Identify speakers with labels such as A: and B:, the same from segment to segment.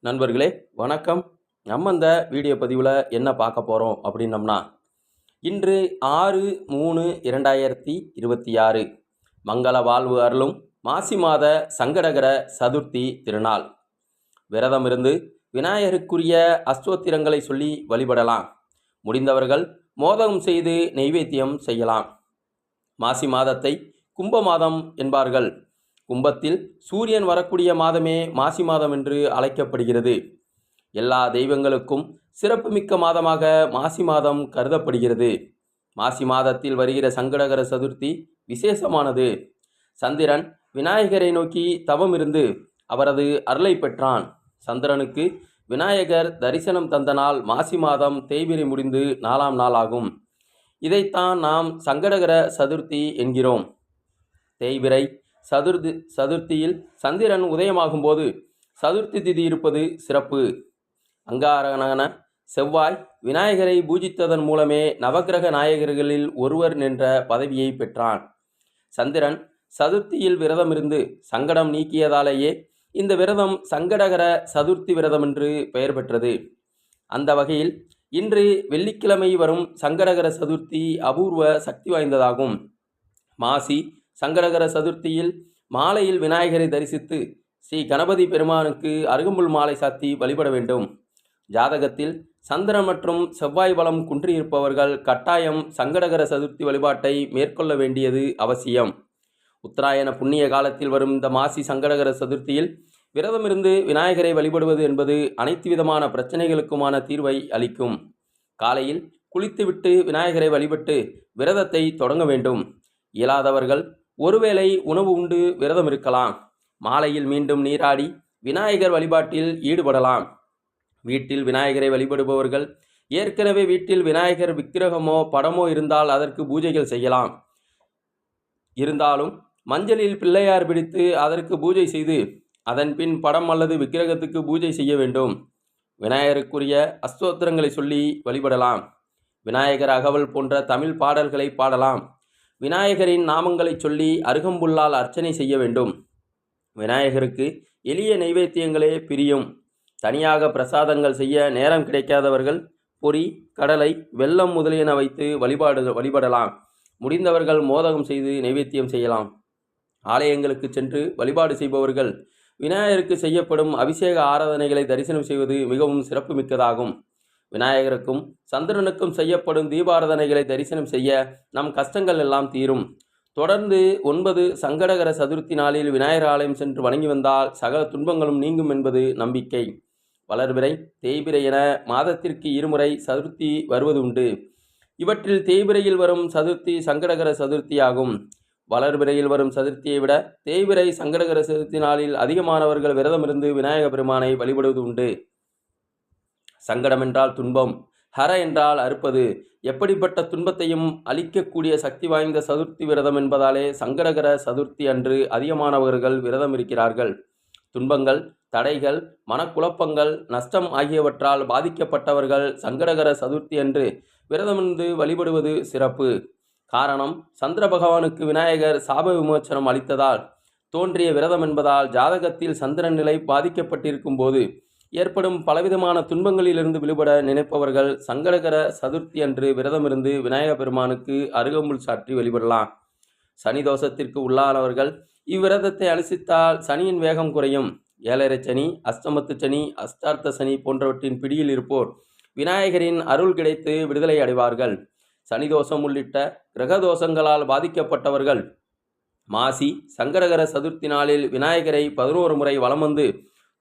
A: நண்பர்களே வணக்கம். நம்ம இந்த வீடியோ பதிவில் என்ன பார்க்க போகிறோம் அப்படின்னம்னா, இன்று 6/3/2026 மங்கள வாழ்வு அருளும் மாசி மாத சங்கடகர சதுர்த்தி திருநாள். விரதம் இருந்து விநாயகருக்குரிய அஷ்டோத்திரங்களை சொல்லி வழிபடலாம். முடிந்தவர்கள் மோதகம் செய்து நெய்வேத்தியம் செய்யலாம். மாசி மாதத்தை கும்ப மாதம் என்பார்கள். கும்பத்தில் சூரியன் வரக்கூடிய மாதமே மாசி மாதம் என்று அழைக்கப்படுகிறது. எல்லா தெய்வங்களுக்கும் சிறப்புமிக்க மாதமாக மாசி மாதம் கருதப்படுகிறது. மாசி மாதத்தில் வருகிற சங்கடகர சதுர்த்தி விசேஷமானது. சந்திரன் விநாயகரை நோக்கி தவம் இருந்து அவரது அருளை பெற்றான். சந்திரனுக்கு விநாயகர் தரிசனம் தந்த நாள் மாசி மாதம் தேய்பிறை முடிந்து 4ஆம் நாள் ஆகும். இதைத்தான் நாம் சங்கடகர சதுர்த்தி என்கிறோம். தேய்பிறை சதுர்த்தியில் சந்திரன் உதயமாகும் போது சதுர்த்தி திதி இருப்பது சிறப்பு. அங்காரகனான செவ்வாய் விநாயகரை பூஜித்ததன் மூலமே நவக்கிரக நாயகர்களில் ஒருவர் என்ற பதவியை பெற்றான். சந்திரன் சதுர்த்தியில் விரதம் இருந்து சங்கடம் நீக்கியதாலேயே இந்த விரதம் சங்கடகர சதுர்த்தி விரதம் என்று பெயர் பெற்றது. அந்த வகையில் இன்று வெள்ளிக்கிழமை வரும் சங்கடகர சதுர்த்தி அபூர்வ சக்தி வாய்ந்ததாகும். மாசி சங்கடகர சதுர்த்தியில் மாலையில் விநாயகரை தரிசித்து ஸ்ரீ கணபதி பெருமானுக்கு அருகம்புல் மாலை சாத்தி வழிபட வேண்டும். ஜாதகத்தில் சந்திரன் மற்றும் செவ்வாய் பலம் குன்றியிருப்பவர்கள் கட்டாயம் சங்கடகர சதுர்த்தி வழிபாட்டை மேற்கொள்ள வேண்டியது அவசியம். உத்தராயண புண்ணிய காலத்தில் வரும் இந்த மாசி சங்கடகர சதுர்த்தியில் விரதமிருந்து விநாயகரை வழிபடுவது என்பது அனைத்து விதமான பிரச்சனைகளுக்குமான தீர்வை அளிக்கும். காலையில் குளித்துவிட்டு விநாயகரை வழிபட்டு விரதத்தை தொடங்க வேண்டும். இயலாதவர்கள் ஒருவேளை உணவு உண்டு விரதம் இருக்கலாம். மாலையில் மீண்டும் நீராடி விநாயகர் வழிபாட்டில் ஈடுபடலாம். வீட்டில் விநாயகரை வழிபடுபவர்கள் ஏற்கனவே வீட்டில் விநாயகர் விக்கிரகமோ படமோ இருந்தால் அதற்கு பூஜைகள் செய்யலாம். இருந்தாலும் மஞ்சளில் பிள்ளையார் பிடித்து அதற்கு பூஜை செய்து அதன் பின் படம் அல்லது விக்கிரகத்துக்கு பூஜை செய்ய வேண்டும். விநாயகருக்குரிய அஷ்டோத்திரங்களை சொல்லி வழிபடலாம். விநாயகர் அகவல் போன்ற தமிழ் பாடல்களை பாடலாம். விநாயகரின் நாமங்களை சொல்லி அருகம்புல்லால் அர்ச்சனை செய்ய வேண்டும். விநாயகருக்கு எளிய நைவேத்தியங்களே பிரியும். தனியாக பிரசாதங்கள் செய்ய நேரம் கிடைக்காதவர்கள் பொரி, கடலை, வெல்லம் முதலியன வைத்து வழிபடலாம். முடிந்தவர்கள் மோதகம் செய்து நைவேத்தியம் செய்யலாம். ஆலயங்களுக்கு சென்று வழிபாடு செய்பவர்கள் விநாயகருக்கு செய்யப்படும் அபிஷேக ஆராதனைகளை தரிசனம் செய்வது மிகவும் சிறப்புமிக்கதாகும். விநாயகருக்கும் சந்திரனுக்கும் செய்யப்படும் தீபாராதனைகளை தரிசனம் செய்ய நம் கஷ்டங்கள் எல்லாம் தீரும். தொடர்ந்து 9 சங்கடகர சதுர்த்தி நாளில் விநாயகர் ஆலயம் சென்று வணங்கி வந்தால் சகல துன்பங்களும் நீங்கும் என்பது நம்பிக்கை. வளர்பிறை, தேய்பிறை என மாதத்திற்கு 2 முறை சதுர்த்தி வருவது உண்டு. இவற்றில் தேய்பிறையில் வரும் சதுர்த்தி சங்கடகர சதுர்த்தி ஆகும். வளர்பிறையில் வரும் சதுர்த்தியை விட தேய்பிறை சங்கடகர சதுர்த்தி நாளில் அதிகமானவர்கள் விரதமிருந்து விநாயக பெருமானை வழிபடுவது உண்டு. சங்கடம் என்றால் துன்பம், ஹர என்றால் அறுப்பது. எப்படிப்பட்ட துன்பத்தையும் அளிக்கக்கூடிய சக்தி வாய்ந்த சதுர்த்தி விரதம் என்பதாலே சங்கடகர சதுர்த்தி அன்று அதிகமானவர்கள் விரதம் இருக்கிறார்கள். துன்பங்கள், தடைகள், மனக்குழப்பங்கள், நஷ்டம் ஆகியவற்றால் பாதிக்கப்பட்டவர்கள் சங்கடகர சதுர்த்தி அன்று விரதமிருந்து வழிபடுவது சிறப்பு. காரணம், சந்திர பகவானுக்கு விநாயகர் சாப விமோச்சனம் அளித்ததால் தோன்றிய விரதம் என்பதால் ஜாதகத்தில் சந்திரன் நிலை பாதிக்கப்பட்டிருக்கும் போது ஏற்படும் பலவிதமான துன்பங்களிலிருந்து விடுபட நினைப்பவர்கள் சங்கடகர சதுர்த்தி அன்று விரதமிருந்து விநாயக பெருமானுக்கு அருகம்புல் சாற்றி வழிபடலாம். சனி தோஷத்திற்கு உள்ளானவர்கள் இவ்விரதத்தை அனுசித்தால் சனியின் வேகம் குறையும். 7.5 சனி, அஷ்டமத்து சனி, அஷ்டார்த்த சனி போன்றவற்றின் பிடியில் இருப்போர் விநாயகரின் அருள் கிடைத்து விடுதலை அடைவார்கள். சனி தோஷம் உள்ளிட்ட கிரக தோஷங்களால் பாதிக்கப்பட்டவர்கள் மாசி சங்கடகர சதுர்த்தி நாளில் விநாயகரை 11 முறை வலம் வந்து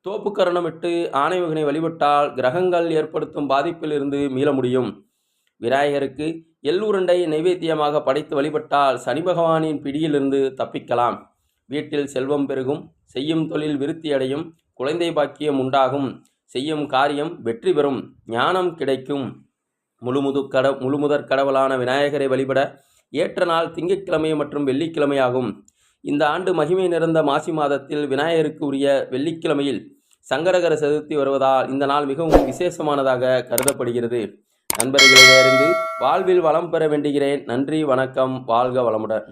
A: தோப்புக்கரணமிட்டு ஆணைவகனை வழிபட்டால் கிரகங்கள் ஏற்படுத்தும் பாதிப்பில் இருந்து மீள முடியும். விநாயகருக்கு எள்ளுருண்டை நைவேத்தியமாக படைத்து வழிபட்டால் சனி பகவானின் பிடியிலிருந்து தப்பிக்கலாம். வீட்டில் செல்வம் பெருகும், செய்யும் தொழில் விருத்தி அடையும், குழந்தை பாக்கியம் உண்டாகும், செய்யும் காரியம் வெற்றி பெறும், ஞானம் கிடைக்கும். முழுமுதற் கடவுளான விநாயகரை வழிபட ஏற்ற நாள் திங்கட்கிழமை மற்றும் வெள்ளிக்கிழமை ஆகும். இந்த ஆண்டு மகிமை நிறைந்த மாசி மாதத்தில் விநாயகருக்கு உரிய வெள்ளிக்கிழமையில் சங்கடகர சதுர்த்தி வருவதால் இந்த நாள் மிகவும் விசேஷமானதாக கருதப்படுகிறது. நண்பர்களை அறிந்து வாழ்வில் வளம் பெற வேண்டுகிறேன். நன்றி, வணக்கம், வாழ்க வளமுடன்.